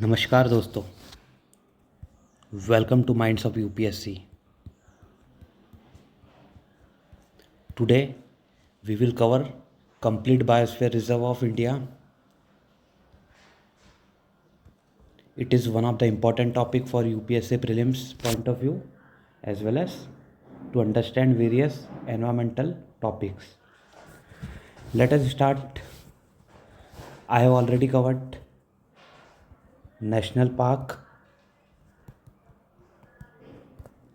नमस्कार दोस्तों, welcome to minds of UPSC. Today we will cover complete biosphere reserve of India. It is one of the important topic for UPSC prelims point of view as well as to understand various environmental topics. Let us start. I have already covered National Park,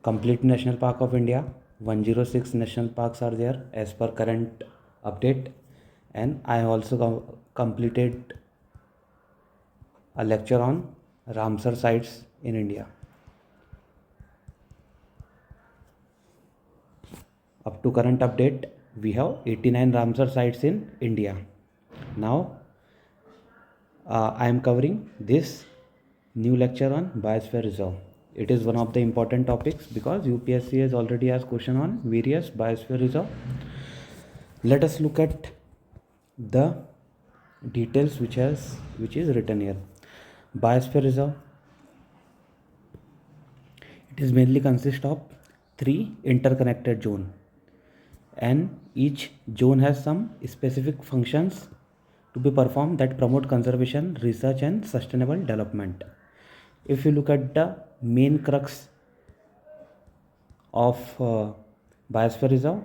complete National Park of India. 106 national parks are there as per current update, and I have also completed a lecture on Ramsar sites in India. Up to current update, we have 89 Ramsar sites in India. Now I am covering this new lecture on Biosphere Reserve. It is one of the important topics because UPSC has already asked question on various Biosphere Reserve. Let us look at the details which is written here. Biosphere Reserve, it is mainly consist of 3 interconnected zone, and each zone has some specific functions to be performed that promote conservation, research and sustainable development. If you look at the main crux of Biosphere Reserve,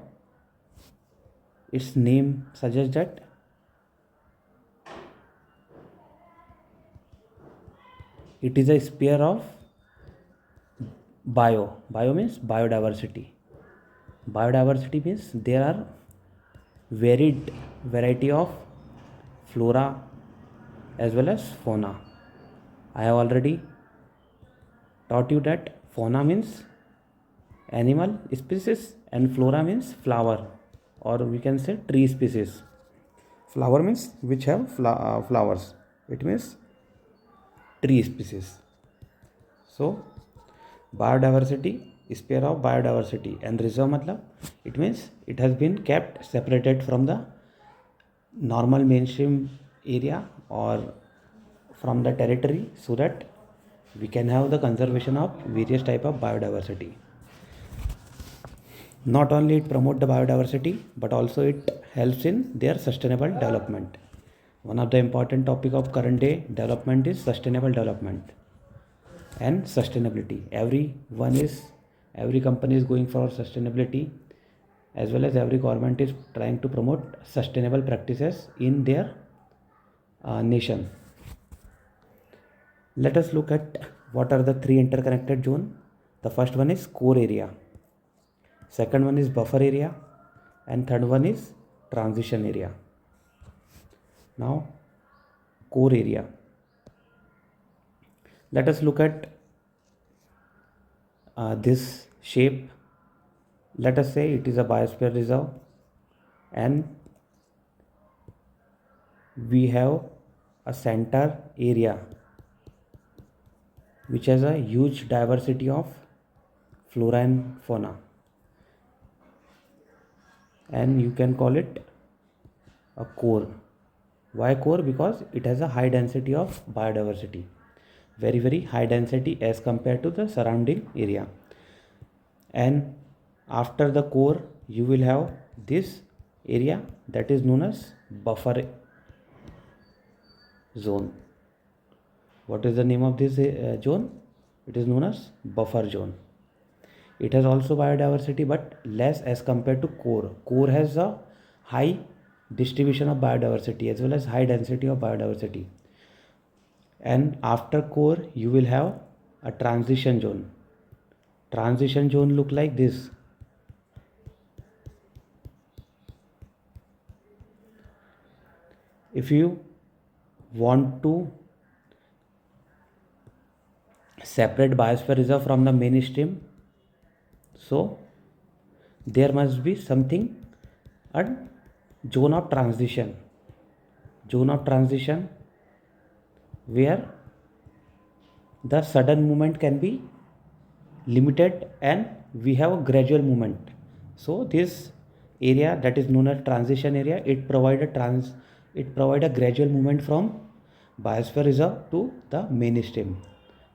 its name suggests that it is a sphere of bio means biodiversity. Biodiversity means there are varied variety of flora as well as fauna. I have already taught you that fauna means animal species and flora means flower, or we can say tree species. Flower means which have flowers, it means tree species. So biodiversity, sphere of biodiversity, and reserve matlab it means it has been kept separated from the normal mainstream area or from the territory so that we can have the conservation of various type of biodiversity. Not only it promote the biodiversity, but also it helps in their sustainable development. One of the important topic of current day development is sustainable development and sustainability. Every company is going for sustainability, as well as every government is trying to promote sustainable practices in their nation. Let us look at what are the 3 interconnected zone. The first one is core area, second one is buffer area, and third one is transition area. Now core area, let us look at this shape. Let us say it is a biosphere reserve, and we have a center area which has a huge diversity of flora and fauna, and you can call it a core. Why core? Because it has a high density of biodiversity, very high density as compared to the surrounding area. And after the core you will have this area that is known as buffer zone. What is the name of this zone? It is known as buffer zone. It has also biodiversity but less as compared to core. Core has a high distribution of biodiversity as well as high density of biodiversity. And after core you will have a transition zone. Transition zone look like this. If you want to separate biosphere reserve from the mainstream, so there must be something, a zone of transition where the sudden movement can be limited and we have a gradual movement. So this area that is known as transition area, it provide a gradual movement from biosphere reserve to the mainstream,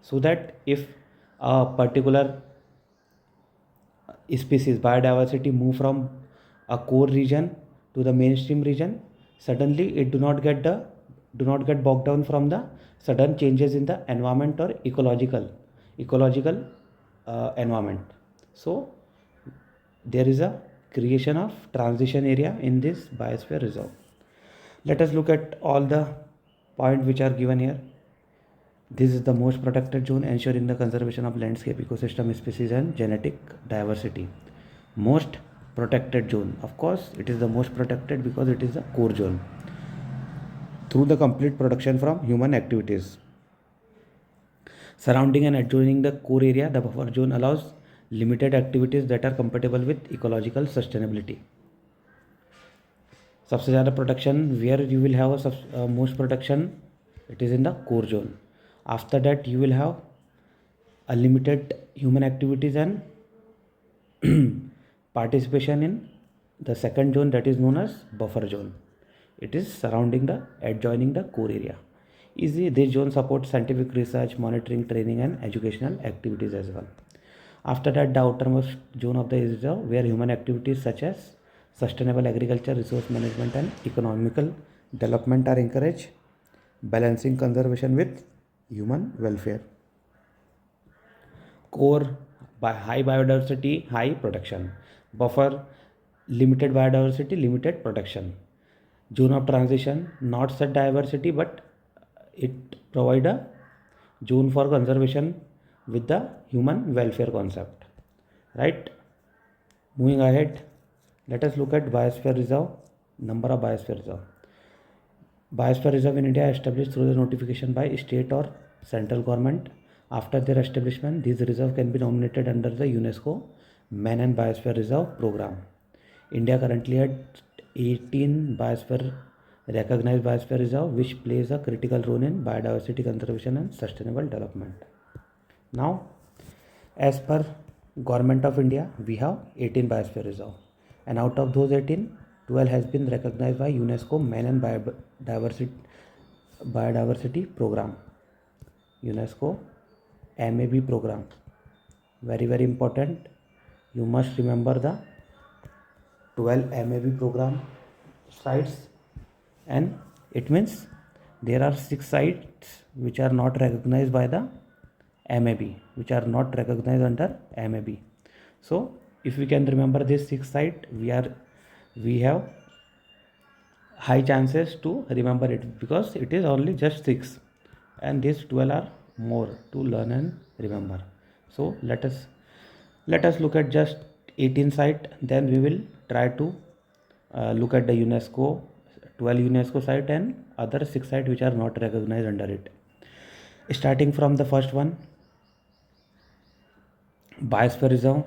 so that if a particular species biodiversity move from a core region to the mainstream region, suddenly it do not get bogged down from the sudden changes in the environment or ecological environment. So there is a creation of transition area in this biosphere reserve. Let us look at all the points which are given here. This is the most protected zone, ensuring the conservation of landscape, ecosystem, species and genetic diversity. Most protected zone. Of course, it is the most protected because it is the core zone. Through the complete protection from human activities. Surrounding and adjoining the core area, the buffer zone allows limited activities that are compatible with ecological sustainability. सबसे ज़्यादा protection where you will have most protection, it is in the core zone. After that you will have a limited human activities and participation in the second zone, that is known as buffer zone. It is surrounding the adjoining the core area. This zone supports scientific research, monitoring, training and educational activities as well. After that, the outermost zone of the reserve where human activities such as sustainable agriculture, resource management and economical development are encouraged, balancing conservation with human welfare. Core by high biodiversity, high protection. Buffer, limited biodiversity, limited protection. Zone of transition, not such diversity but it provide a zone for conservation with the human welfare concept. Right? Moving ahead, let us look at biosphere reserve. Number of biosphere reserve. Biosphere reserve in India are established through the notification by state or central government. After their establishment, these reserves can be nominated under the UNESCO Man and Biosphere Reserve program. India currently has 18 biosphere recognized biosphere reserve, which plays a critical role in biodiversity conservation and sustainable development. Now, as per Government of India, we have 18 biosphere reserve, and out of those 18, 12 has been recognized by UNESCO Man and Biodiversity program. UNESCO MAB program, very very important. You must remember the 12 MAB program sites, and it means there are 6 sites which are not recognized by the MAB, which are not recognized under MAB. So if we can remember this 6 site, we have high chances to remember it, because it is only just 6 and these 12 are more to learn and remember. So let us look at just 18 site, then we will try to look at the UNESCO 12 UNESCO site and other 6 sites which are not recognized under it. Starting from the first one, Biosphere Reserve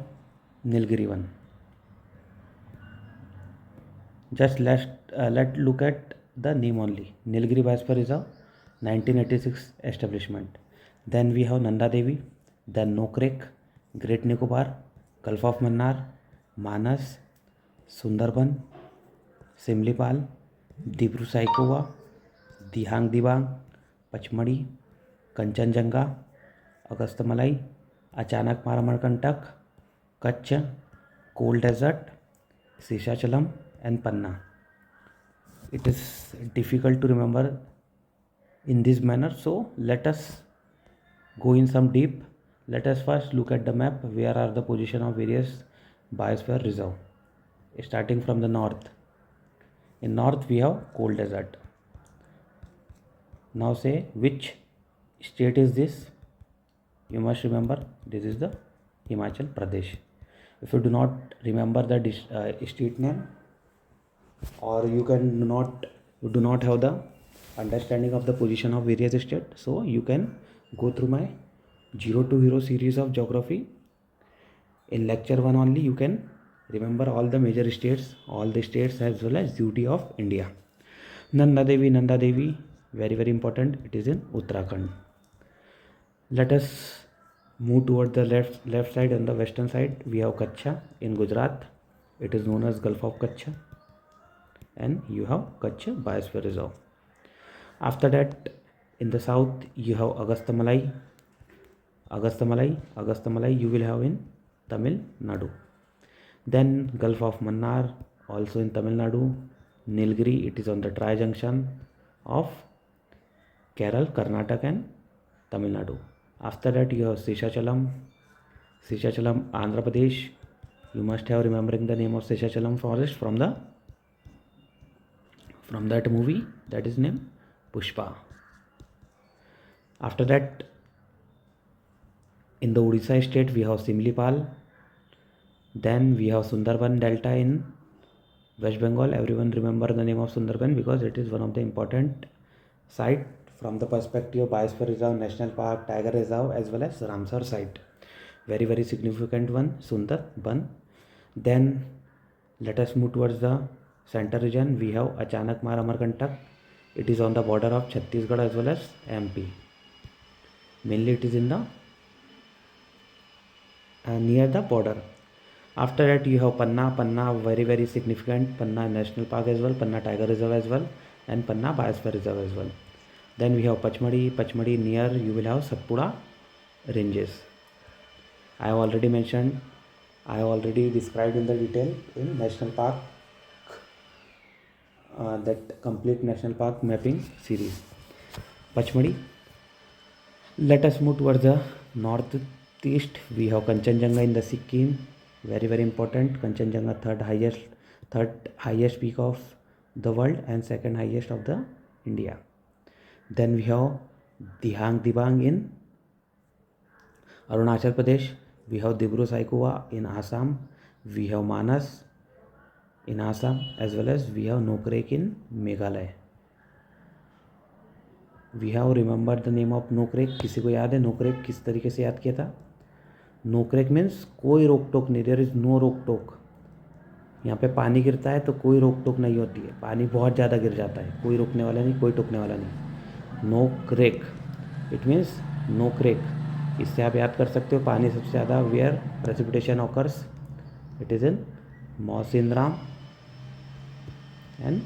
Nilgiri one. Just let's look at the name only. Nilgiri Biosphere Reserve, 1986 establishment. Then we have Nanda Devi, then Nokrek, Great Nicobar, Gulf of Mannar, Manas, Sundarban, Simlipal, Dibru Saikova, Dihang Dibang, Pachmadi, Kanchenjunga, Agastyamalai, Achanak Maramarkantak, Kutch, Cold Desert, Seshachalam and Panna. It is difficult to remember in this manner, so let us go in some deep. Let us first look at the map. Where are the position of various biosphere reserve? Starting from the north. In north we have cold desert. Now say which state is this? You must remember this is the Himachal Pradesh. If you do not remember the state name, or you do not have the understanding of the position of various states, so you can go through my 0 to Hero series of geography. In lecture 1 only you can remember all the major states, all the states as well as duty of India. Nanda Devi, very very important, it is in Uttarakhand. Let us move toward the left side. On the western side we have Kutch in Gujarat. It is known as Gulf of Kutch, and you have Kutch Biosphere Reserve. After that, In the south you have Agastyamalai. You will have in Tamil Nadu. Then Gulf of Mannar, also in Tamil Nadu. Nilgiri, it is on the tri-junction of Kerala, Karnataka and Tamil Nadu. After that you have Seshachalam, Andhra Pradesh. You must have remembering the name of Seshachalam forest from that movie that is named Pushpa. After that, in the Odisha state we have Simlipal. Then we have Sundarban Delta in West Bengal. Everyone remember the name of Sundarban because it is one of the important site from the perspective of Biosphere Reserve, National Park, Tiger Reserve as well as Ramsar site. Very significant one, Sundarban. Then let us move towards the center region. We have Achanakmar Amarkantak. It is on the border of Chhattisgarh as well as MP. Mainly it is in the near the border. After that you have Panna very significant, Panna National Park as well, Panna Tiger Reserve as well and Panna Biosphere Reserve as well. Then we have Pachmadi near you will have Satpura ranges. I have already described in the detail in National Park, that complete National Park mapping series. Pachmadi. Let us move towards the northeast. We have Kanchenjunga in the Sikkim. Very important. Kanchenjunga, third highest peak of the world and second highest of the India. Then we have Dibang in Arunachal Pradesh. We have Dibru Saikua in Assam. We have Manas in Assam as well as we have Nokrek in Meghalaya. We have remembered the name of Nokrek. किसी को याद है नोकरेक किस तरीके से याद किया था? नोकरेक मीन्स कोई रोक टोक नहीं, देयर इज नो रोक टोक. यहाँ पे पानी गिरता है तो कोई रोक टोक नहीं होती है, पानी बहुत ज़्यादा गिर जाता है, कोई रोकने वाला नहीं, कोई टोकने वाला नहीं. Nokrek, it means Nokrek. इससे आप याद कर सकते हो पानी सबसे ज़्यादा where precipitation occurs, it is in Mawsynram and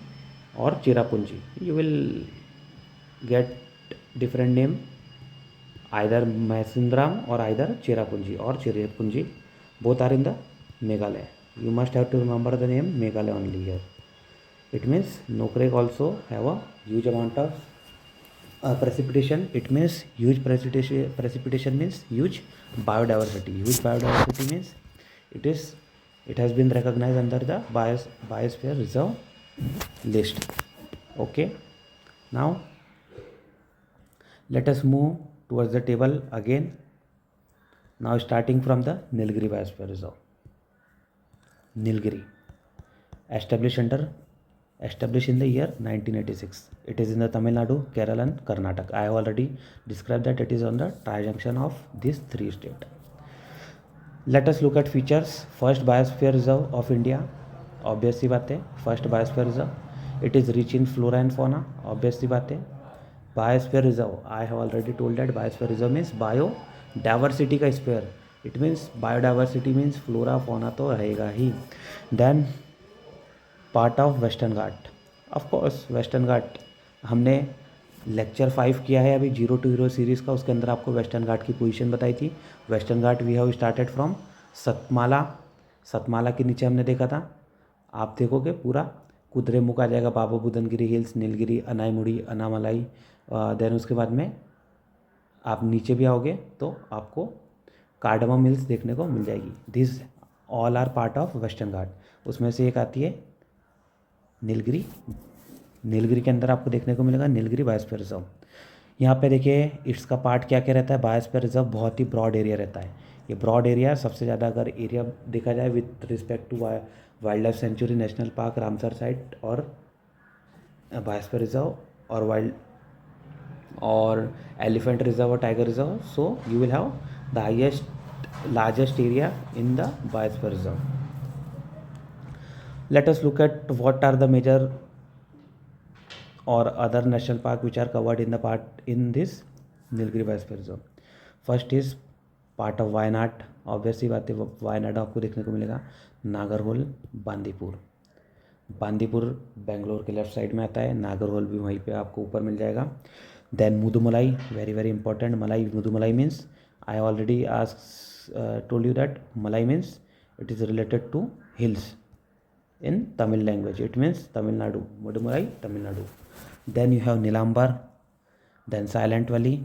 और Cherrapunji. You will get different name, either Mausinram or either Cherrapunji or Cherrapunji. Both are in the Meghalaya. You must have to remember the name Meghalaya only here. It means Nokrek also have a huge amount of precipitation. It means huge precipitation means huge biodiversity. Huge biodiversity means it has been recognized under the Biosphere Reserve list. Okay. Now let us move towards the table again. Now starting from the Nilgiri Biosphere Reserve. Nilgiri, established in the year 1986. It is in the Tamil Nadu, Kerala and Karnataka. I have already described that it is on the tri-junction of these three states. Let us look at features. First Biosphere Reserve of India. Obviously बात है, first Biosphere Reserve. It is rich in flora and fauna. Obviously बात है. Biosphere Reserve, I have already told that Biosphere Reserve means biodiversity का spare. It means biodiversity means flora fauna तो रहेगा ही. Then part of Western Ghat. Of course Western Ghat हमने lecture 5 किया है अभी 0 to 0 सीरीज़ का, उसके अंदर आपको वेस्टर्न घाट की पोजीशन बताई थी. Western Ghat we have started from Satmala के नीचे हमने देखा था. आप देखोगे पूरा कुद्रेमुख आ जाएगा, बाबा बुदनगिरी हिल्स, नीलगिरी, अनाईमुड़ी, अनामलाई. देन उसके बाद में आप नीचे भी आओगे तो आपको कार्डमम हिल्स देखने को मिल जाएगी. This all are part of western ghat. उसमें से एक आती है नीलगिरी. नीलगिरी के अंदर आपको देखने को मिलेगा नीलगिरी बायोस्फीयर रिजर्व. यहाँ पे देखिए इसका पार्ट क्या क्या रहता है. बायोस्फीयर रिजर्व बहुत ही ब्रॉड एरिया रहता है. ये ब्रॉड एरिया सबसे ज़्यादा अगर एरिया देखा जाए with respect to wildlife sanctuary, national park, Ramsar site और बायोस्फीयर रिजर्व और वाइल्ड और एलिफेंट रिजर्व और tiger reserve. So you will have the largest area in the biosphere reserve. Let us look at what are the major or other national park which are covered in this Nilgiri Biosphere Reserve. First is part of Wayanad. Obviously बात है वायनाड आपको देखने को मिलेगा. नागरहोल, बांदीपुर. बांदीपुर बेंगलोर के left side में आता है. नागरहोल भी वहीं पे आपको ऊपर मिल जाएगा. Then Mudumalai, very very important. Malai, Mudumalai means, I already told you that Malai means it is related to hills in Tamil language. It means Tamil Nadu. Mudumalai, Tamil Nadu. Then you have Nilambar, then Silent Valley,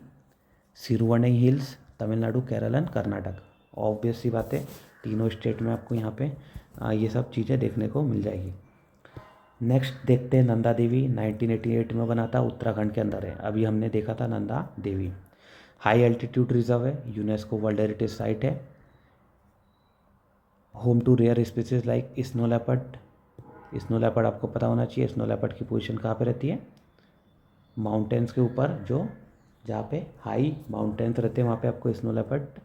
Siruvani hills, Tamil Nadu, Kerala and Karnataka. Obvious सी बात है, तीनों state में आपको यहाँ पे ये सब चीज़ें देखने को मिल जाएगी. नेक्स्ट देखते हैं नंदा देवी. 1988 में बना था, उत्तराखंड के अंदर है. अभी हमने देखा था Nanda Devi. High altitude reserve है, यूनेस्को वर्ल्ड हेरिटेज साइट है. Home to rare species like snow leopard. Snow leopard आपको पता होना चाहिए, स्नो लेपर्ड की पोजीशन कहाँ पे रहती है? माउंटेन्स के ऊपर, जो जहाँ पे हाई माउंटेन्स रहते हैं वहाँ पे आपको स्नो लेपर्ड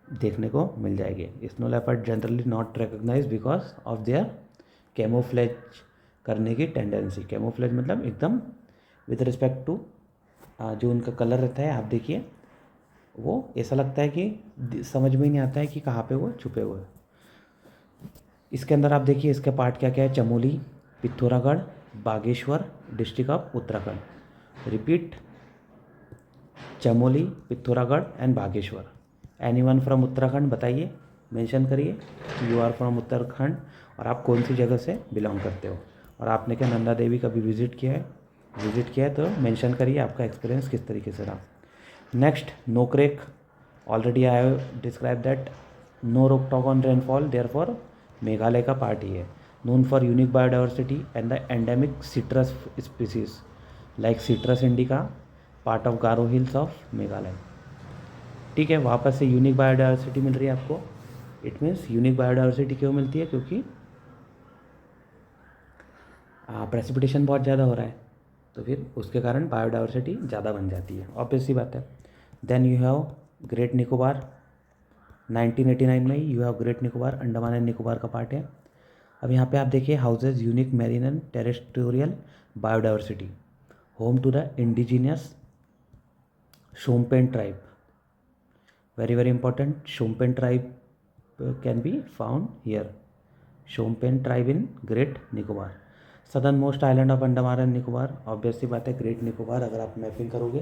देखने को मिल जाएगी. Snow leopard generally not recognise because of their camouflage करने की टेंडेंसी. कैमोफ्लेज मतलब एकदम विद रिस्पेक्ट टू जो उनका कलर रहता है, आप देखिए वो ऐसा लगता है कि समझ में ही नहीं आता है कि कहाँ पे वो छुपे हुए. इसके अंदर आप देखिए इसके पार्ट क्या क्या है. Chamoli, Pithoragarh, Bageshwar, district of Uttarakhand. Repeat, Chamoli, Pithoragarh and Bageshwar. Anyone from Uttarakhand बताइए, मेंशन करिए कि यू आर फ्रॉम उत्तराखंड और आप कौन सी जगह से बिलोंग करते हो. और आपने क्या नंदा देवी कभी विजिट किया है तो मेंशन करिए आपका एक्सपीरियंस किस तरीके से रहा. Next, Nokrek. Already I have describe that Nokrek on rainfall, therefore Meghalaya का पार्ट ही है. Known for unique biodiversity and the endemic citrus species like citrus indica, part of Garo hills of Meghalaya. ठीक है, वापस से यूनिक बायोडाइवर्सिटी मिल रही है आपको. इट मीन्स यूनिक बायोडाइवर्सिटी क्यों मिलती है? क्योंकि प्रेसिपिटेशन बहुत ज़्यादा हो रहा है, तो फिर उसके कारण बायोडाइवर्सिटी ज़्यादा बन जाती है, ऑब्वियस सी बात है. Then you have great Nicobar. 1989 में ही you have great Nicobar, Andaman and Nicobar का पार्ट है. अब यहाँ पे आप देखिए houses unique marine and terrestrial biodiversity, home to the indigenous Shompen tribe. very important, Shompen tribe can be found here. Shompen tribe in Great Nicobar. Southern most island of Andaman and Nicobar. Obvious सी बात है, great Nicobar. अगर आप mapping करोगे,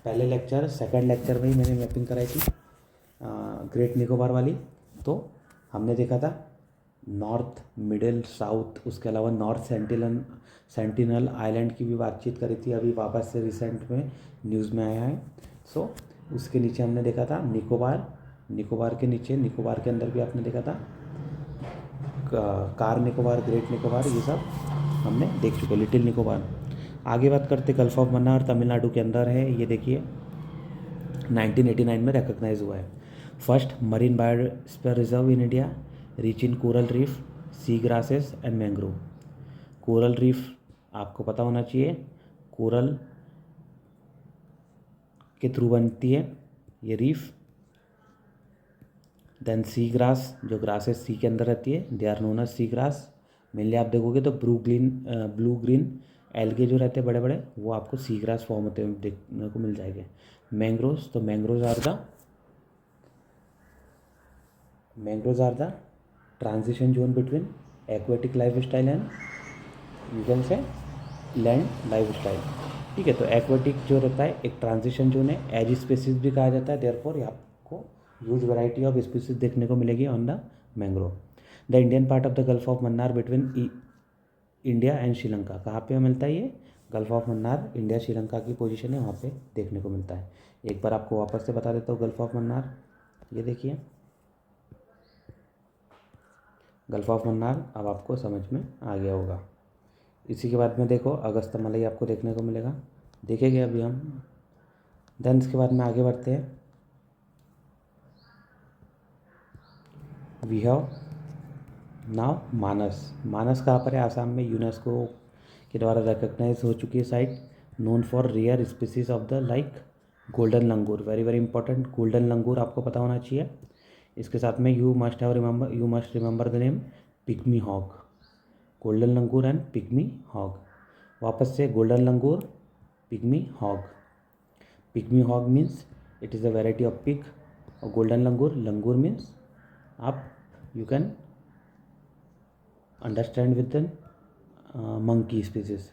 पहले lecture second lecture में ही मैंने mapping कराई थी ग्रेट निकोबार वाली. तो हमने देखा था नॉर्थ, मिडिल, साउथ, उसके अलावा नॉर्थ सेंटिनल आइलैंड की भी बातचीत करी थी. अभी वापस से रिसेंट में न्यूज़ में आया है. सो उसके नीचे हमने देखा था निकोबार. निकोबार के नीचे, निकोबार के अंदर भी आपने देखा था कार निकोबार, ग्रेट निकोबार, ये सब हमने देख चुके. लिटिल निकोबार. आगे बात करते गल्फ ऑफ मन्नार, तमिलनाडु के अंदर है. ये देखिए 1989 में रिकॉग्नाइज हुआ है. First marine biosphere reserve in India, rich in coral reef, sea grasses and mangrove. Coral reef आपको पता होना चाहिए, कोरल के थ्रू बनती है ये रीफ. देन सी ग्रास, जो ग्रासेस सी के अंदर रहती है, they are known as sea grass. Mainly आप देखोगे तो ब्लू ग्रीन एल्गे जो रहते हैं बड़े बड़े, वो आपको सी ग्रास फॉर्म होते हुए देखने को मिल जाएंगे. मैंग्रोव्स, तो mangroves are the transition zone between aquatic lifestyle and you can say land lifestyle. ठीक है, तो एक्वेटिक जो रहता है एक ट्रांजिशन जोन है, एज स्पीसीज भी कहा जाता है. देयरफॉर आपको ह्यूज वैरायटी ऑफ स्पीसीज देखने को मिलेगी on the mangrove. The Indian part of the gulf of Mannar between India and Sri Lanka. कहाँ पे मिलता है ये? Gulf of Mannar, India Sri Lanka की पोजीशन है, वहाँ पे देखने को मिलता है. एक बार आपको वापस से बता देता हूँ गल्फ ऑफ मन्नार. ये देखिए गल्फ ऑफ मन्नार, अब आपको समझ में आ गया होगा. इसी के बाद में देखो अगस्त मलई आपको देखने को मिलेगा, देखेंगे अभी हम. देन इसके बाद में आगे बढ़ते हैं. वी हैव नाउ मानस. मानस कहाँ पर है? आसाम में. यूनेस्को के द्वारा रिकॉग्नाइज हो चुकी है site. Known for rare species of the like golden langur. Very important, golden langur आपको पता होना चाहिए. इसके साथ में you must remember the name pygmy hog. Golden langur and pygmy hog. वापस से golden langur, pygmy hog. Pygmy hog means it is a variety of pig. और गोल्डन लंगूर मीन्स आप you can understand with the monkey species,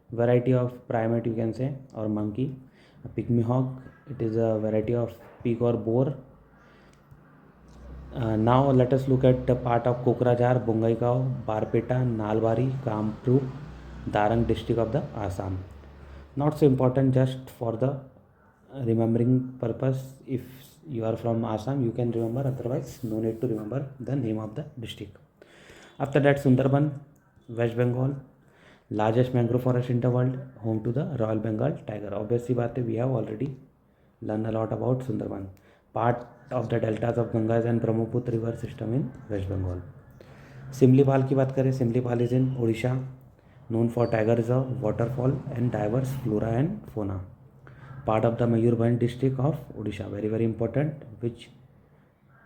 variety of primate you can से, और monkey. Pygmy hawk, it is a variety of pig or boar. Now let us look at the part of Kokrajhar, Bongaigaon, Barpeta, Nalbari, Kamrup, Darang district of the Assam. Not so important, just for the remembering purpose. If you are from Assam, you can remember, otherwise no need to remember the name of the district. After that, Sundarban, West Bengal, largest mangrove forest in the world, home to the Royal Bengal tiger. Obviously बात है, we have already learned a lot about Sundarban. Part of the deltas of Ganges and Brahmaputra river system in West Bengal. Similipal की बात करें, Similipal is in Orissa, known for tiger reserve, waterfall and diverse flora and fauna. Part of the Mayurbhanj district of Odisha. Very very important. Which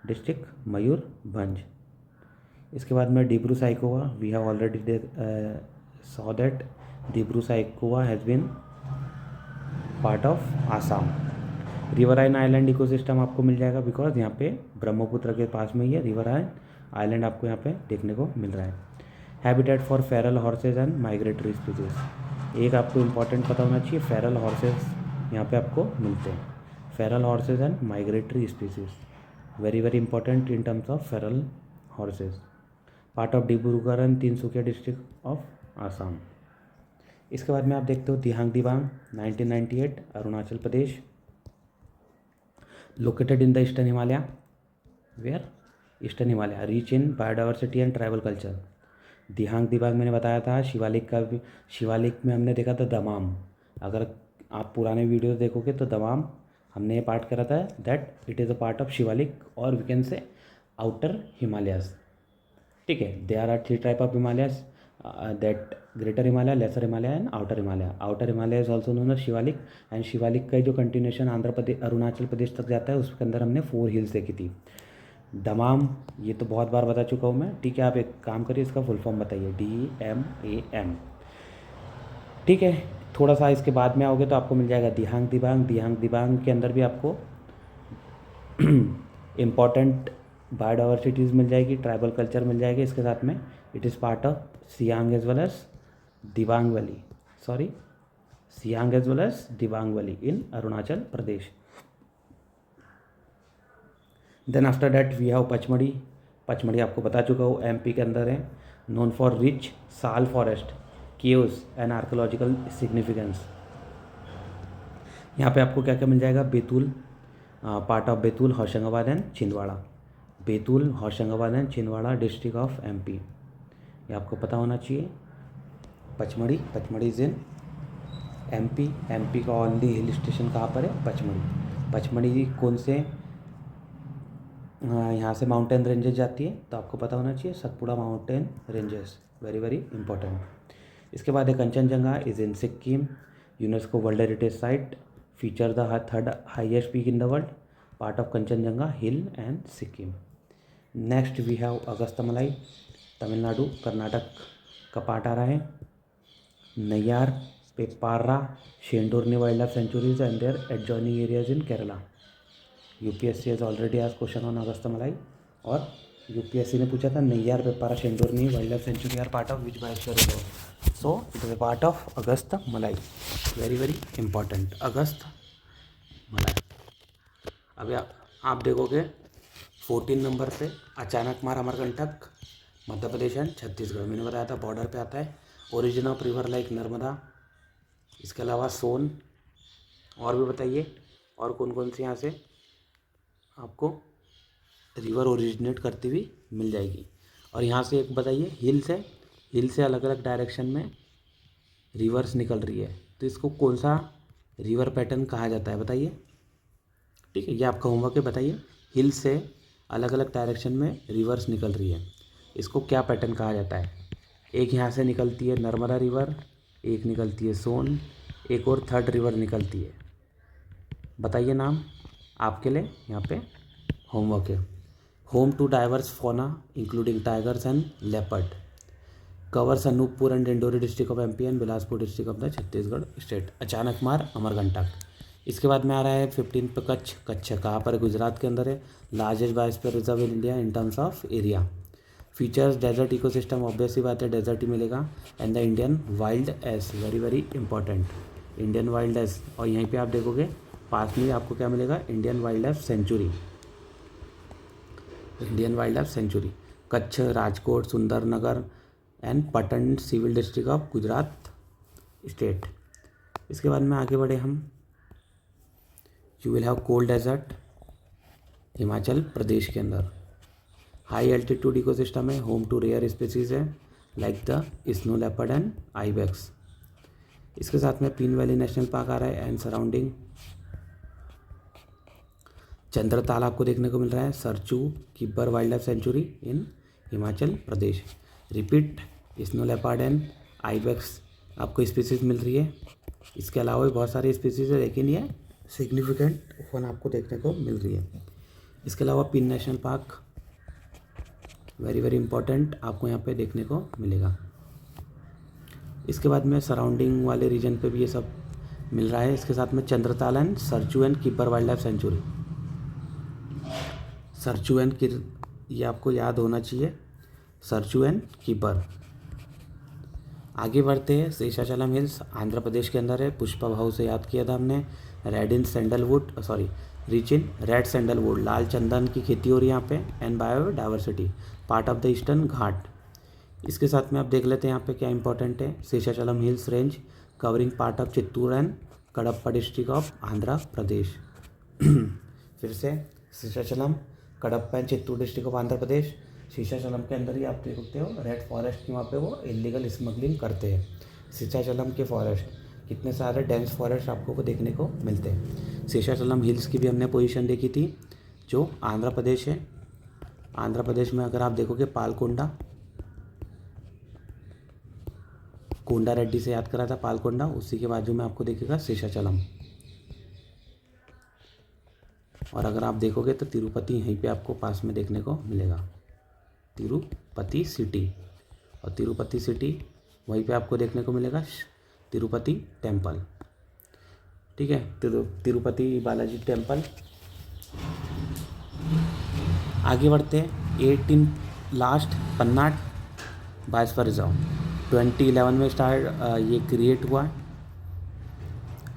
district? Mayurbhanj. इसके बाद में Dibru Saikhowa, we have already saw that Dibru Saikhowa has been part of Assam. Riverine island ecosystem आपको मिल जाएगा, because यहाँ पे ब्रह्मपुत्र के पास में ही है. रिवराइन आइलैंड आपको यहाँ पे देखने को मिल रहा है. Habitat for Feral horses and migratory species. एक आपको इंपॉर्टेंट पता होना चाहिए, फेरल हॉर्सेज यहाँ पे आपको मिलते हैं. Feral horses and migratory species, very very important in terms of feral horses. Part of Dibrugarh and Tinsukia district of Assam. इसके बाद में आप देखते हो Dihang Dibang 1998, Arunachal Pradesh. Located in the eastern Himalaya. Where? Eastern Himalaya. Rich in biodiversity and tribal culture. Dihang Dibang मैंने बताया था. शिवालिक का भी, शिवालिक में हमने देखा था दमाम. अगर आप पुराने वीडियो देखोगे तो दमाम हमने ये पार्ट करा था, that it is a part of Shivalik, और we can say outer Himalayas. ठीक है. There are 3 type of Himalayas, that greater Himalaya, lesser Himalaya and outer Himalaya. Outer Himalaya is also known as Shivalik. And Shivalik का जो कंटिन्यूशन आंध्र प्रदेश, अरुणाचल प्रदेश तक जाता है, उसके अंदर हमने 4 हिल्स देखी थी. दमाम, ये तो बहुत बार बता चुका हूँ मैं. ठीक है, आप एक काम करिए, इसका फुल फॉर्म बताइए. DMAM. ठीक है. थोड़ा सा इसके बाद में आओगे तो आपको मिल जाएगा दिहांग दिबांग. दिहांग दिबांग के अंदर भी आपको इम्पॉर्टेंट बायोडाइवर्सिटीज़ मिल जाएगी, ट्राइबल कल्चर मिल जाएगी. इसके साथ में it is part of Siang as well as Dibang valley, sorry Siang as well as Dibang valley in Arunachal Pradesh. Then after that we have Pachmarhi. Pachmarhi आपको बता चुका हूँ, MP के अंदर है. Known for rich sal forest, caves and archaeological significance. यहाँ पे आपको क्या क्या मिल जाएगा? Betul, part of Betul, Hoshangabad and Chhindwara. Betul, Hoshangabad and Chhindwara district of MP. ये आपको पता होना चाहिए. Pachmarhi, Pachmarhi is in MP का ओनली हिल स्टेशन कहाँ पर है? पचमढ़ी. पचमढ़ी कौन से यहाँ से माउंटेन रेंजेस जाती है, तो आपको पता होना चाहिए Satpura mountain ranges, very very important. इसके बाद है Kanchenjunga is in Sikkim, UNESCO world heritage site, feature the 3rd highest peak in the world, part of Kanchenjunga hill and Sikkim. Next we have Agasthyamalai, Tamil Nadu Karnataka का पार्ट आ रहा है. Neyyar, Peppara, Shendurney wildlife sanctuaries and their adjoining areas in Kerala. UPSC has already asked question on Agasthyamalai, और UPSC ने पूछा था Neyyar, Peppara, Shendurney wildlife sanctuary are part of which biosphere reserve. So it is a part of Agasthyamalai, very very important. Agasthyamalai. अभी आप देखोगे 14 number से Achanakmar Amarkantak, Madhya Pradesh and Chhattisgarh. मैंने बताया था बॉर्डर पे आता है. Origin of river like Narmada. इसके अलावा सोन. और भी बताइए, और कौन कौन से यहाँ से आपको रिवर ओरिजिनेट करती हुई मिल जाएगी. और यहाँ से एक बताइए, हिल से अलग अलग डायरेक्शन में रिवर्स निकल रही है, तो इसको कौन सा रिवर पैटर्न कहा जाता है बताइए. ठीक है, ये आपका होमवर्क है. बताइए, हिल से अलग अलग डायरेक्शन में रिवर्स निकल रही है, इसको क्या पैटर्न कहा जाता है. एक यहाँ से निकलती है नर्मदा रिवर, एक निकलती है सोन, एक और 3rd रिवर निकलती है. बताइए नाम आपके लिए, यहाँ पे होमवर्क है. होम टू डाइवर्स फोना including tigers and leopard. Covers Anuppur and Dindori district of MP and Bilaspur district of the Chhattisgarh state. अचानक मार अमरकंटक. इसके बाद में आ रहा है 15 पे कच्छ. कच्छ कहाँ पर है? गुजरात के अंदर है. Largest biosphere reserve in India in terms of area. Features desert ecosystem, obviously बात है डेजर्ट ही मिलेगा. And the Indian wild ass, very very important. Indian wildlife, और यहीं पे आप देखोगे पास में ही आपको क्या मिलेगा, Indian wildlife sanctuary. Indian wildlife sanctuary Kutch, Rajkot, Sundarnagar and Patan civil district of Gujarat state. इसके बाद में आगे बढ़े हम, you will have cold desert Himachal Pradesh के अंदर। हाई एल्टीट्यूड इकोसिस्टम है, होम टू रेयर स्पीसीज है like the snow leopard and ibex. इसके साथ में पीन वैली नेशनल पार्क आ रहा है एंड सराउंडिंग। चंद्रताल आपको देखने को मिल रहा है, Sarchu Kibber wild life sanctuary in Himachal Pradesh. Repeat snow leopard and ibex आपको स्पीसीज मिल रही है। इसके अलावा भी बहुत सारी स्पीसीज है, लेकिन ये सिग्निफिकेंट वन आपको देखने को मिल रही है। इसके अलावा pin national park very very important आपको यहाँ पे देखने को मिलेगा। इसके बाद में सराउंडिंग वाले रीजन पे भी ये सब मिल रहा है। इसके साथ में Chandratal and Sarchu and Kibber wild life sanctuary. Sarchu and ये आपको याद होना चाहिए, सरचू एंड किब्बर। आगे बढ़ते हैं, शेषाचलम हिल्स आंध्र प्रदेश के अंदर है, पुष्पा भाऊ से याद किया था हमने। रिच इन रेड सैंडलवुड, लाल चंदन की खेती हो रही है यहाँ पे and biodiversity, part of the eastern ghat. इसके साथ में आप देख लेते हैं यहाँ पे क्या इंपॉर्टेंट है। Seshachalam hills range covering part of Chittoor and Kadapa district of Andhra Pradesh. फिर से Seshachalam, Kadapa and Chittoor district of Andhra Pradesh. Seshachalam के अंदर ही आप देख सकते हो रेड फॉरेस्ट की, वहाँ पे वो इलीगल स्मगलिंग करते हैं। शेषाचलम के फॉरेस्ट कितने सारे डेंस फॉरेस्ट आपको को देखने को मिलते हैं। शेषाचलम हिल्स की भी हमने पोजीशन देखी थी, जो आंध्र प्रदेश है। आंध्र प्रदेश में अगर आप देखोगे पालकोंडा, कोंडा रेड्डी से याद करा था पालकोंडा, उसी के बाजू में आपको देखेगा शेषाचलम। और अगर आप देखोगे तो तिरुपति यहीं पे आपको पास में देखने को मिलेगा, तिरुपति सिटी। और तिरुपति सिटी वहीं पे आपको देखने को मिलेगा तिरुपति टेम्पल। ठीक है, तिरुपति बालाजी टेम्पल। आगे बढ़ते हैं, 18 लास्ट पन्ना बायोस्फीयर रिजर्व 2011 में ये क्रिएट हुआ।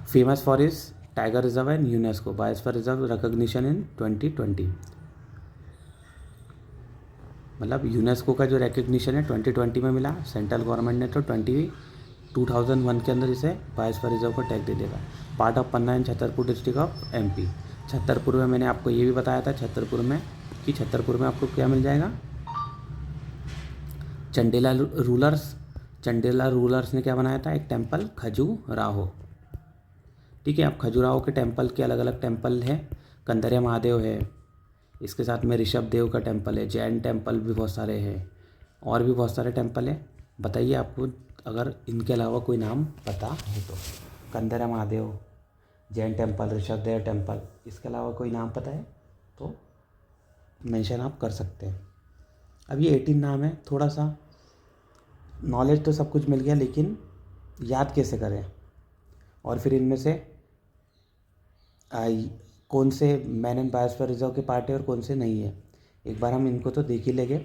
Famous for is tiger reserve and UNESCO biosphere reserve recognition in 2020। मतलब यूनेस्को का जो रिकॉग्निशन है 2020 में मिला, सेंट्रल गवर्नमेंट ने तो 2001 के अंदर इसे बायोस्फीयर रिजर्व को टैग दे देगा। Part of Panna and Chhatarpur district of MP. Chhatarpur में मैंने आपको ये भी बताया था छतरपुर में आपको क्या मिल जाएगा, चंडेला रूलर्स ने क्या बनाया था, एक टेम्पल खजुराहो। ठीक है, अब खजुराहो के टेम्पल के अलग अलग टेम्पल हैं। कंदरिया महादेव है, इसके साथ में ऋषभ देव का टेम्पल है, जैन टेम्पल भी बहुत सारे हैं, और भी बहुत सारे टेम्पल हैं। बताइए आपको अगर इनके अलावा कोई नाम पता है तो। कंदरिया महादेव, जैन टेम्पल, ऋषभ देव टेम्पल, इसके अलावा कोई नाम पता है तो मेंशन आप कर सकते हैं। अब ये 18 नाम है, थोड़ा सा नॉलेज तो सब कुछ मिल गया, लेकिन याद कैसे करें, और फिर इनमें से कौन से मैन एंड बायोस्फीयर रिजर्व के पार्ट है और कौन से नहीं है, एक बार हम इनको तो देख ही लेंगे।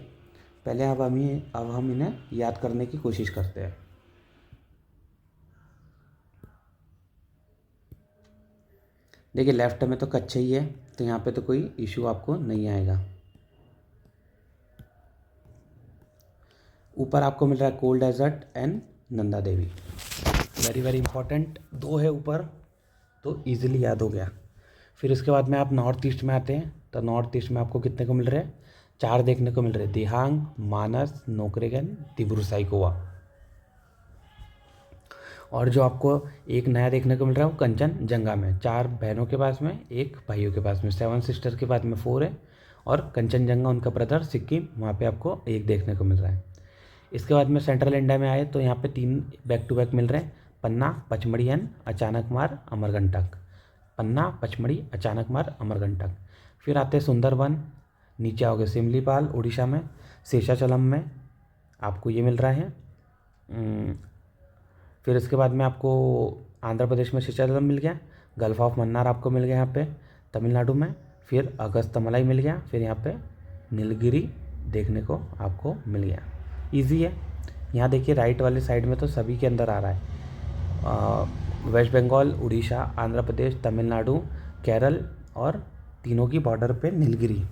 पहले अब हम इन्हें याद करने की कोशिश करते हैं। देखिए लेफ्ट में तो कच्छ ही है, तो यहाँ पे तो कोई इशू आपको नहीं आएगा। ऊपर आपको मिल रहा है cold desert and Nanda Devi, very very important, 2 है ऊपर तो इजीली याद हो गया। फिर इसके बाद में आप नॉर्थ ईस्ट में आते हैं, तो नॉर्थ ईस्ट में आपको कितने को मिल रहे हैं, 4 देखने को मिल रहे हैं, दिहांग, मानस, नोकरेगन, दिब्रू साइकोवा। और जो आपको एक नया देखने को मिल रहा है वो कंचनजंगा में, 4 बहनों के पास में, 1 भाइयों के पास में, 7 सिस्टर के पास में 4 है, और कंचनजंगा उनका ब्रदर सिक्किम, वहाँ पे आपको 1 देखने को मिल रहा है। इसके बाद में सेंट्रल इंडिया में आए तो यहाँ पे 3 बैक टू बैक मिल रहे हैं, पन्ना, पचमढ़ी एंड अचानकमार अमरकंटक। पन्ना, पचमढ़ी, अचानकमार, अमरकंटक। फिर आते हैं सुंदरबन, नीचे आओगे सिमलीपाल उड़ीसा में, शेषाचलम में आपको ये मिल रहा है। फिर इसके बाद में आपको आंध्र प्रदेश में शेषाचलम मिल गया, गल्फ ऑफ मन्नार आपको मिल गया यहाँ पे तमिलनाडु में, फिर अगस्तमलाई मिल गया, फिर यहाँ पे नीलगिरी देखने को आपको मिल गया। इजी है। यहाँ देखिए राइट वाले साइड में तो सभी के अंदर आ रहा है, वेस्ट बंगाल, उड़ीसा, आंध्र प्रदेश, तमिलनाडु, केरल और तीनों की बॉर्डर पे नीलगिरी।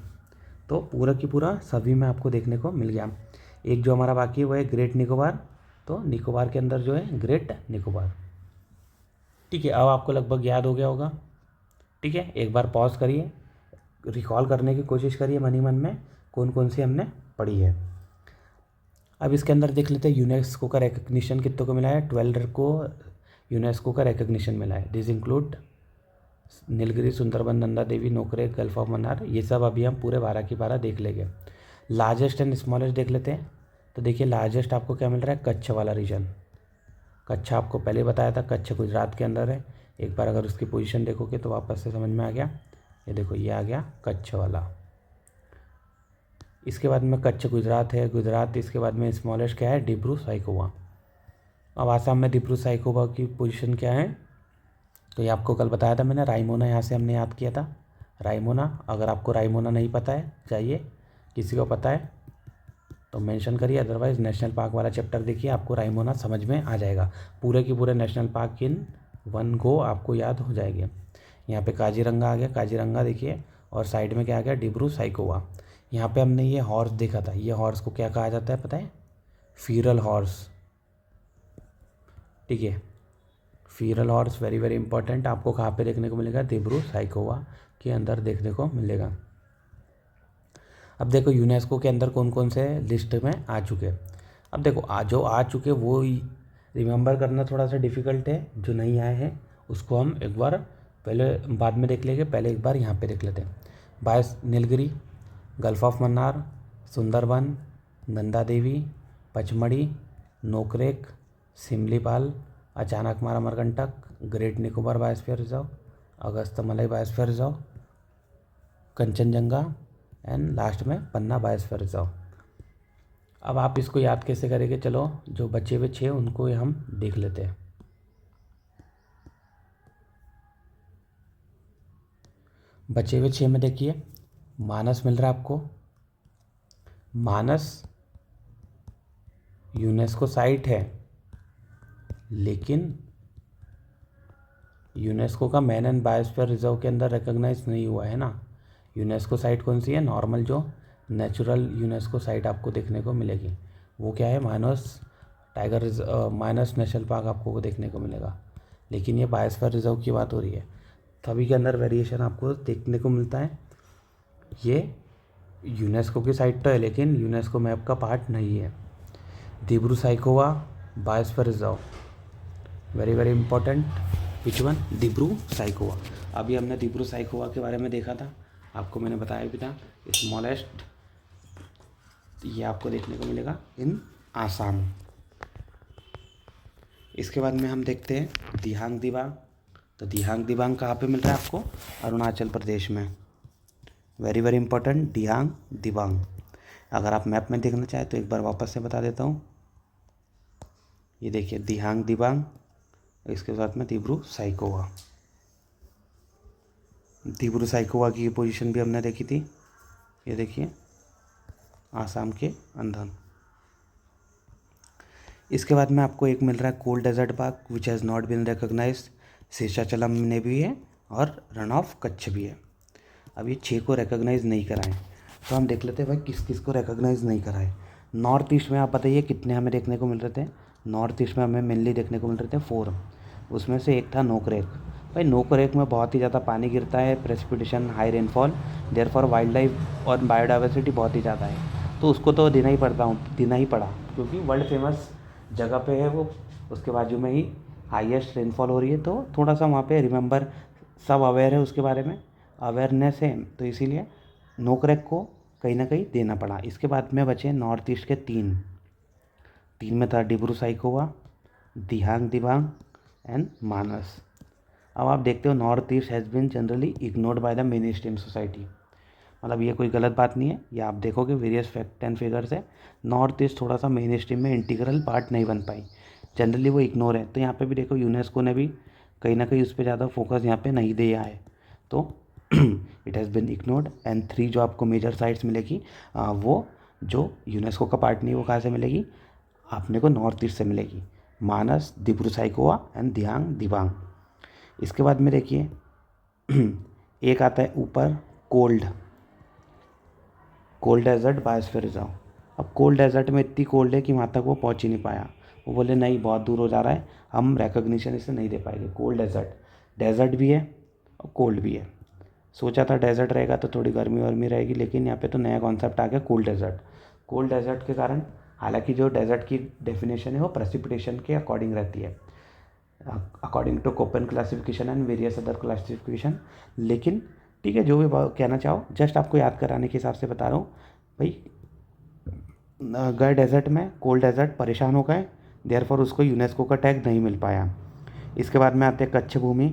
तो पूरा की पूरा सभी में आपको देखने को मिल गया। एक जो हमारा बाकी है वो है ग्रेट निकोबार। तो निकोबार के अंदर जो है ग्रेट निकोबार। ठीक है, अब आपको लगभग याद हो गया होगा। ठीक है, एक बार पॉज करिए, रिकॉल करने की कोशिश करिए मन ही मन में कौन कौन सी हमने पढ़ी है। अब इसके अंदर देख लेते हैं यूनेस्को का रिकग्निशन कितनों को मिला है। 12 को यूनेस्को का रिकग्निशन मिला है। This include Nilgiri, Sundarban, Nanda Devi, Nokrek, gulf of Mannar. ये सब अभी हम पूरे 12 की 12 देख लेंगे। लार्जेस्ट एंड स्मॉलेस्ट देख लेते हैं। तो देखिए लार्जेस्ट आपको क्या मिल रहा है, कच्छ वाला रीजन। कच्छ आपको पहले बताया था, कच्छ गुजरात के अंदर है। एक बार अगर उसकी पोजीशन देखोगे तो वापस से समझ में आ गया। ये देखो ये आ गया कच्छ वाला। इसके बाद में कच्छ गुजरात है, गुजरात। इसके बाद में स्मॉलेस्ट क्या है, डिब्रू साइखोवा। अब आसाम में डिब्रू साइखोवा की पोजीशन क्या है, तो ये आपको कल बताया था मैंने, रायमोना यहाँ से हमने याद किया था। रायमोना, अगर आपको रायमोना नहीं पता है, चाहिए किसी को पता है तो मेंशन करिए, अदरवाइज़ नेशनल पार्क वाला चैप्टर देखिए, आपको रायमोना समझ में आ जाएगा। पूरे की पूरे national park in one go आपको याद हो जाएंगे। यहाँ पे काजीरंगा आ गया, काजीरंगा देखिए, और साइड में क्या आ गया, डिब्रू साइखोवा। यहाँ पे हमने ये हॉर्स देखा था, ये हॉर्स को क्या कहा जाता है पता है, फीरल हॉर्स। ठीक है, feral horse very very important. आपको कहाँ पे देखने को मिलेगा, डिब्रू साइखोवा के अंदर देखने को मिलेगा। अब देखो यूनेस्को के अंदर कौन कौन से लिस्ट में आ चुके। अब देखो जो आ चुके वो रिमेंबर करना थोड़ा सा डिफ़िकल्ट है, जो नहीं आए हैं उसको हम एक बार पहले बाद में देख लेंगे, पहले एक बार यहाँ पे देख लेते हैं। बायस Nilgiri, gulf of Mannar, Sundarban, Nanda Devi, Pachmarhi, Nokrek, Similipal, Achanakmar Amarkantak, great Nicobar biosphere reserve, Agasthyamalai biosphere reserve, Kanchenjunga and last में पन्ना बायोस्फीयर रिजर्व। अब आप इसको याद कैसे करेंगे, चलो जो बचे हुए 6 उनको हम देख लेते हैं। बचे हुए 6 में देखिए मानस मिल रहा है आपको। मानस यूनेस्को साइट है, लेकिन यूनेस्को का मैन एंड बायोस्फीयर रिजर्व के अंदर रिकॉग्नाइज नहीं हुआ है ना। यूनेस्को साइट कौन सी है, नॉर्मल जो नेचुरल यूनेस्को साइट आपको देखने को मिलेगी वो क्या है, मानस टाइगर मानस नेशनल पार्क आपको वो देखने को मिलेगा। लेकिन ये बायोस्फीयर रिजर्व की बात हो रही है, सभी के अंदर वेरिएशन आपको देखने को मिलता है। ये यूनेस्को की साइट तो है लेकिन यूनेस्को मैप का पार्ट नहीं है। Dibru Saikhowa biosphere reserve, very very important. Which one, Dibru Saikhowa. अभी हमने डिब्रू साइखोवा के बारे में देखा था, आपको मैंने बताया भी था। स्मॉलेस्ट ये आपको देखने को मिलेगा इन आसाम। इसके बाद में हम देखते हैं दिहांग दिबांग। तो दिहांग दिबांग कहाँ पे मिल रहा है आपको, अरुणाचल प्रदेश में। वेरी वेरी इंपॉर्टेंट, दिहांग दिबांग। अगर आप मैप में देखना चाहें तो एक बार वापस से बता देता हूँ। ये देखिए दिहांग दिबांग, इसके साथ में डिब्रू साइखोवा। डिब्रू साइखोवा की पोजीशन भी हमने देखी थी, ये देखिए आसाम के अंदर। इसके बाद में आपको एक मिल रहा है cold desert park which has not been recognised. Seshachalam में भी है और रन ऑफ कच्छ भी है। अब ये 6 को रिकॉग्नाइज नहीं कराएं, तो हम देख लेते हैं भाई किस किस को रिकॉग्नाइज नहीं कराए। नॉर्थ ईस्ट में आप बताइए कितने हमें देखने को मिल रहे थे। नॉर्थ ईस्ट में हमें मेनली देखने को मिल रहे थे 4, उसमें से एक था नोकरेक। भाई नोकरेक में बहुत ही ज़्यादा पानी गिरता है, precipitation, high rainfall, therefore wild life और बायोडाइवर्सिटी बहुत ही ज़्यादा है, तो उसको तो देना ही पड़ा क्योंकि वर्ल्ड फेमस जगह पे है वो। उसके बाजू में ही हाईएस्ट रेनफॉल हो रही है, तो थोड़ा सा वहाँ पे रिमेंबर, सब अवेयर है उसके बारे में, अवेयरनेस है, तो इसीलिए नोकरेक को कहीं ना कहीं देना पड़ा। इसके बाद में बचे नॉर्थ ईस्ट के 3 में था डिब्रू साइखोवा, दिहांग दिबांग एंड मानस। अब आप देखते हो north east has been generally ignored by the mainstream society. मतलब ये कोई गलत बात नहीं है, ये आप देखोगे वेरियस फैक्ट एंड फिगर्स है। नॉर्थ ईस्ट थोड़ा सा मेन स्ट्रीम में इंटीग्रल पार्ट नहीं बन पाई, जनरली वो इग्नोर है। तो यहाँ पे भी देखो यूनेस्को ने भी कहीं ना कहीं उस पर ज़्यादा फोकस यहाँ पे नहीं दिया है, तो it has been ignored. And 3 जो आपको मेजर साइट्स मिलेगी वो जो यूनेस्को का पार्ट नहीं वो कहाँ से मिलेगी, आपने को नॉर्थ ईस्ट से मिलेगी। मानस, दिब्रू साइकोवा एंड दियांग दिबांग। इसके बाद में देखिए एक आता है ऊपर कोल्ड डेजर्ट बायोस्फीयर रिजर्व। अब कोल्ड डेजर्ट में इतनी कोल्ड है कि वहाँ तक वो पहुँच ही नहीं पाया। वो बोले नहीं, बहुत दूर हो जा रहा है, हम रिकॉग्निशन इसे नहीं दे पाएंगे। कोल्ड डेजर्ट भी है और कोल्ड भी है। सोचा था डेजर्ट रहेगा तो थोड़ी गर्मी वर्मी रहेगी, लेकिन यहाँ पे तो नया कॉन्सेप्ट आ गया कोल्ड डेजर्ट के कारण, हालांकि जो डेजर्ट की डेफिनेशन है वो प्रेसिपिटेशन के अकॉर्डिंग रहती है, according to Koppen classification and various other classification. लेकिन ठीक है, जो भी कहना चाहो, जस्ट आपको याद कराने के हिसाब से बता रहा हूँ भाई। गए डेजर्ट में, कोल्ड डेजर्ट परेशान हो गए, देयरफॉर उसको यूनेस्को का टैग नहीं मिल पाया। इसके बाद में आते हैं कच्छ भूमि।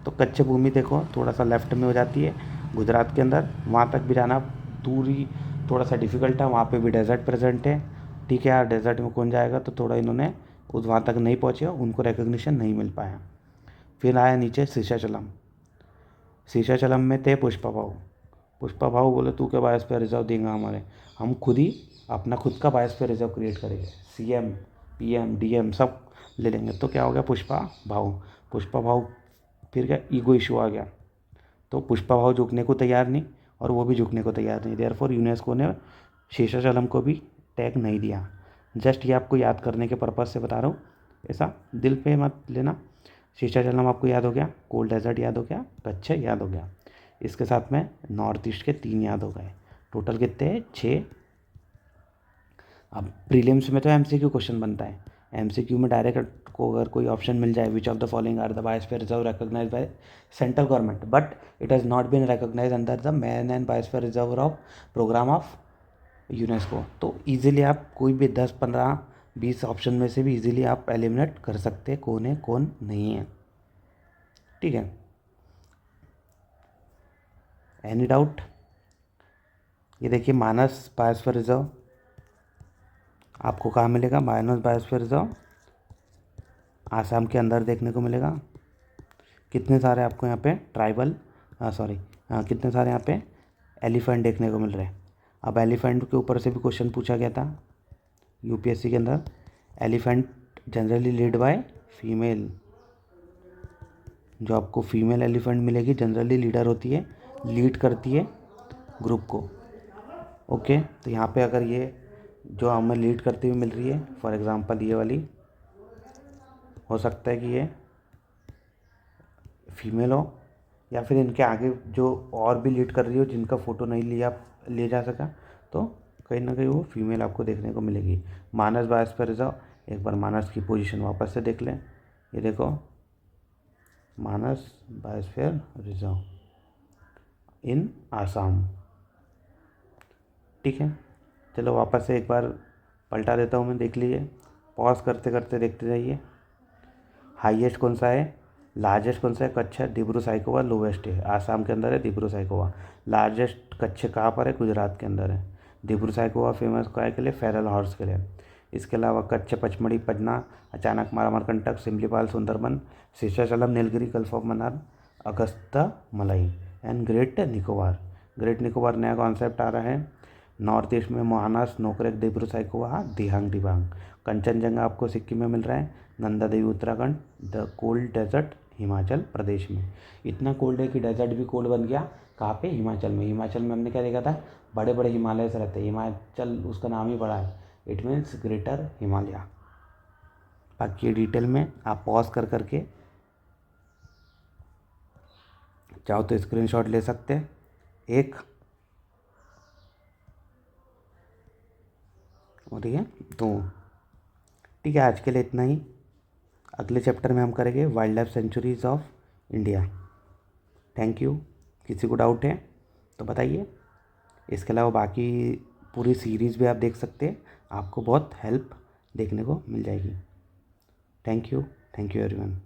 तो कच्छ भूमि देखो थोड़ा सा लेफ्ट में हो जाती है गुजरात के अंदर, वहाँ तक भी जाना दूरी थोड़ा सा डिफ़िकल्ट है, वहाँ पे भी डेजर्ट प्रेजेंट है। ठीक है यार, डेजर्ट में कौन जाएगा, तो थोड़ा इन्होंने उस वहाँ तक नहीं पहुँचे, उनको रिकग्निशन नहीं मिल पाया। फिर आया नीचे शीशाचलम में थे पुष्पा भाऊ बोले तू क्या बायोस्फीयर रिजर्व देंगे हमारे, हम खुद ही अपना खुद का बायोस्फीयर रिजर्व क्रिएट करेंगे, CM PM DM सब ले लेंगे। तो क्या हो गया, पुष्पा भाऊ फिर क्या ईगो इशू आ गया, तो पुष्पा भाऊ झुकने को तैयार नहीं और वो भी झुकने को तैयार नहीं, देयरफॉर यूनेस्को ने शेषाचलम को भी टैग नहीं दिया। जस्ट ये आपको याद करने के पर्पज़ से बता रहा हूँ, ऐसा दिल पे मत लेना। शेषाचलम आपको याद हो गया, कोल्ड डेजर्ट याद हो गया, कच्छ याद हो गया, इसके साथ में नॉर्थ ईस्ट के 3 याद हो गए। टोटल कितने हैं, 6। अब प्रीलिम्स में तो MCQ क्वेश्चन बनता है, MCQ में डायरेक्ट को अगर कोई ऑप्शन मिल जाए, which of the following are the biosphere reserve recognized by central government but it has not been recognized under the man and biosphere reserve of programme of UNESCO, तो easily आप कोई भी 10 15 20 option में से भी easily आप eliminate कर सकते हैं कौन है कौन नहीं है। ठीक है, एनी डाउट? ये देखिए मानस बायोस्फीयर रिजर्व आपको कहाँ मिलेगा, मानस बायोस्फीयर रिजर्व आसाम के अंदर देखने को मिलेगा। कितने सारे आपको यहाँ पे कितने सारे यहाँ पे एलिफेंट देखने को मिल रहे हैं। अब एलिफेंट के ऊपर से भी क्वेश्चन पूछा गया था UPSC के अंदर। Elephant generally lead by female, जो आपको फीमेल एलिफेंट मिलेगी जनरली लीडर होती है, लीड करती है ग्रुप को। ओके, तो यहाँ पे अगर ये जो हमें लीड करती हुई मिल रही है, फॉर एग्जांपल ये वाली, हो सकता है कि ये फीमेल हो, या फिर इनके आगे जो और भी लीड कर रही हो जिनका फ़ोटो नहीं ले जा सका, तो कहीं ना कहीं वो फीमेल आपको देखने को मिलेगी। मानस बायोस्फीयर रिजर्व, एक बार मानस की पोजीशन वापस से देख लें, ये देखो मानस बायोस्फीयर रिजर्व इन आसाम। ठीक है, चलो वापस से एक बार पलटा देता हूँ मैं, देख लीजिए, पॉज करते करते देखते जाइए। हाईएस्ट कौन सा है, लार्जेस्ट कौन सा है, कच्छ है, दिब्रू साइकोवा लोवेस्ट है, आसाम के अंदर है दिब्रू साइकोवा। लार्जेस्ट कच्छ कहाँ पर है, गुजरात के अंदर है। दिब्रू साइकोवा फेमस काय के लिए, फेरल हॉर्स के लिए। इसके अलावा Kutch, Pachmarhi, Panna, Achanakmar Amarkantak, Similipal, Sundarban, Seshachalam, Nilgiri, gulf of Mannar, Agasthyamalai and great Nicobar नया कॉन्सेप्ट आ रहा है। नॉर्थ ईस्ट में मोहानास, नोकरेक, दिब्रू साइकोवा, दिहांग दिबांग। कंचनजंगा आपको सिक्किम में मिल रहा है, Nanda Devi Uttarakhand, the cold desert Himachal Pradesh में। इतना कोल्ड है कि डेजर्ट भी कोल्ड बन गया, कहाँ पे, हिमाचल में। हिमाचल में हमने क्या देखा था, बड़े बड़े हिमालय से रहते हैं, हिमाचल उसका नाम ही बड़ा है, इट मीन्स ग्रेटर हिमालय। बाकी डिटेल में आप पॉज कर करके चाहो तो स्क्रीनशॉट ले सकते हैं एक, और ये तो ठीक है। आज के लिए इतना ही, अगले चैप्टर में हम करेंगे wild life sanctuaries of India. Thank you. किसी को डाउट है तो बताइए। इसके अलावा बाकी पूरी सीरीज़ भी आप देख सकते हैं, आपको बहुत हेल्प देखने को मिल जाएगी। Thank you everyone.